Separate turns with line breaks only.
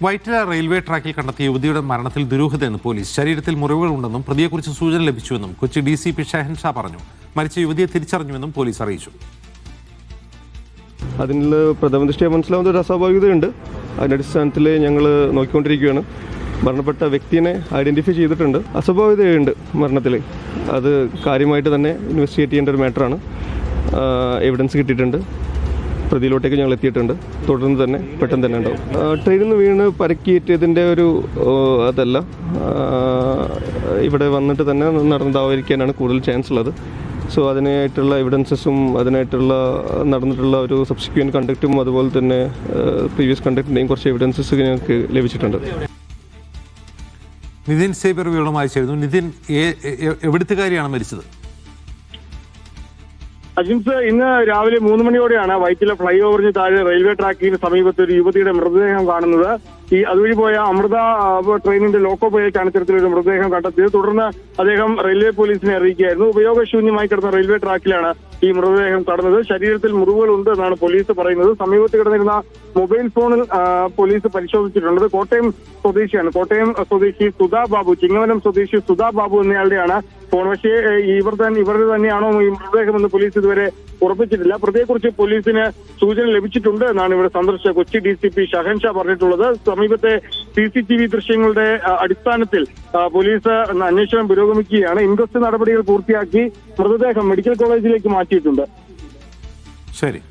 Vyttila railway ട്രാക്കിൽ കണ്ടെത്തിയ യുവതിയുടെ മരണത്തിൽ ദുരൂഹതയെന്ന് പോലീസ്. ശരീരത്തിൽ മുറിവുകളുണ്ടെന്നും പ്രതിയെക്കുറിച്ച് സൂചന ലഭിച്ചുവെന്നും കൊച്ചി DCP ഷഹൻഷാ പറഞ്ഞു. മരിച്ച യുവതിയെ തിരിച്ചറിഞ്ഞുവെന്നും പോലീസ് അറിയിച്ചു.
അതിൽ പ്രഥമദൃഷ്ടിയ മനസ്സിലാവുന്ന ഒരു അസ്വാഭാവികതയുണ്ട്. അതിൻ്റെ അടിസ്ഥാനത്തിൽ ഞങ്ങൾ നോക്കിക്കൊണ്ടിരിക്കുകയാണ്. മരണപ്പെട്ട വ്യക്തിയെ ഐഡൻറ്റിഫൈ ചെയ്തിട്ടുണ്ട്. അസ്വാഭാവികതയുണ്ട് മരണത്തിൽ. അത് കാര്യമായിട്ട് തന്നെ ഇൻവെസ്റ്റിഗേറ്റ് ചെയ്യേണ്ട ഒരു മാറ്ററാണ്. എവിഡൻസ് കിട്ടിയിട്ടുണ്ട്. പ്രതിയിലോട്ടേക്ക് ഞങ്ങൾ എത്തിയിട്ടുണ്ട്. തുടർന്ന് തന്നെ പെട്ടെന്ന് തന്നെ ഉണ്ടാവും. ട്രെയിനിൽ നിന്ന് വീണ് പരക്കിയേറ്റതിൻ്റെ ഒരു അതല്ല, ഇവിടെ വന്നിട്ട് തന്നെ നടന്നതായിരിക്കാനാണ് കൂടുതൽ ചാൻസ് ഉള്ളത്. സോ അതിനായിട്ടുള്ള എവിഡൻസസും അതിനായിട്ടുള്ള നടന്നിട്ടുള്ള ഒരു സബ്സിക്വൻറ്റ് കണ്ടക്റ്റും അതുപോലെ തന്നെ പ്രീവിയസ് കണ്ടക്റ്റിൻ്റെയും കുറച്ച് എവിഡൻസസ് ഞങ്ങൾക്ക് ലഭിച്ചിട്ടുണ്ട്.
നിതിൻ സേവ്യർ വിവരമായി ചേരുന്നു. നിതിൻ, എവിടുത്തുകാരിയാണ് മരിച്ചത്?
അജിംസ്, ഇന്ന് രാവിലെ 3 മണിയോടെയാണ് വൈറ്റില ഫ്ലൈ ഓവറിന് താഴെ റെയിൽവേ ട്രാക്കിന് സമീപത്ത് ഒരു യുവതിയുടെ മൃതദേഹം കാണുന്നത്. അതുവഴി പോയ അമൃത ട്രെയിനിന്റെ ലോക്കോ പൈലറ്റാണ് ഇത്തരത്തിലൊരു മൃതദേഹം കണ്ടെത്തിയത്. തുടർന്ന് അദ്ദേഹം റെയിൽവേ പോലീസിനെ അറിയിക്കുകയായിരുന്നു. ഉപയോഗശൂന്യമായി കിടന്ന റെയിൽവേ ട്രാക്കിലാണ് ഈ മൃതദേഹം കടന്നത്. ശരീരത്തിൽ മുറിവുകളുണ്ട് എന്നാണ് പോലീസ് പറയുന്നത്. സമീപത്ത് കിടന്നിരുന്ന മൊബൈൽ ഫോണിൽ പോലീസ് പരിശോധിച്ചിട്ടുള്ളത്. കോട്ടയം സ്വദേശിയാണ്. കോട്ടയം സ്വദേശി സുധാ ബാബു, ചിങ്ങവനം സ്വദേശി സുധാ ബാബു എന്നയാളുടെയാണ് ഫോൺ. പക്ഷേ ഇവരുടെ തന്നെയാണോ ഈ മൃതദേഹമെന്ന് പോലീസ് ഇതുവരെ ഉറപ്പിച്ചിട്ടില്ല. പ്രതിയെക്കുറിച്ച് പോലീസിന് സൂചന ലഭിച്ചിട്ടുണ്ട് എന്നാണ് ഇവിടെ സന്ദർശിച്ച കൊച്ചി DCP ഷഹൻഷാ പറഞ്ഞിട്ടുള്ളത്. സമീപത്തെ CCTV ദൃശ്യങ്ങളുടെ അടിസ്ഥാനത്തിൽ പോലീസ് അന്വേഷണം പുരോഗമിക്കുകയാണ്. ഇൻക്വസ്റ്റ് നടപടികൾ പൂർത്തിയാക്കി മൃതദേഹം മെഡിക്കൽ കോളേജിലേക്ക് മാറ്റിയിട്ടുണ്ട്.
ശരി.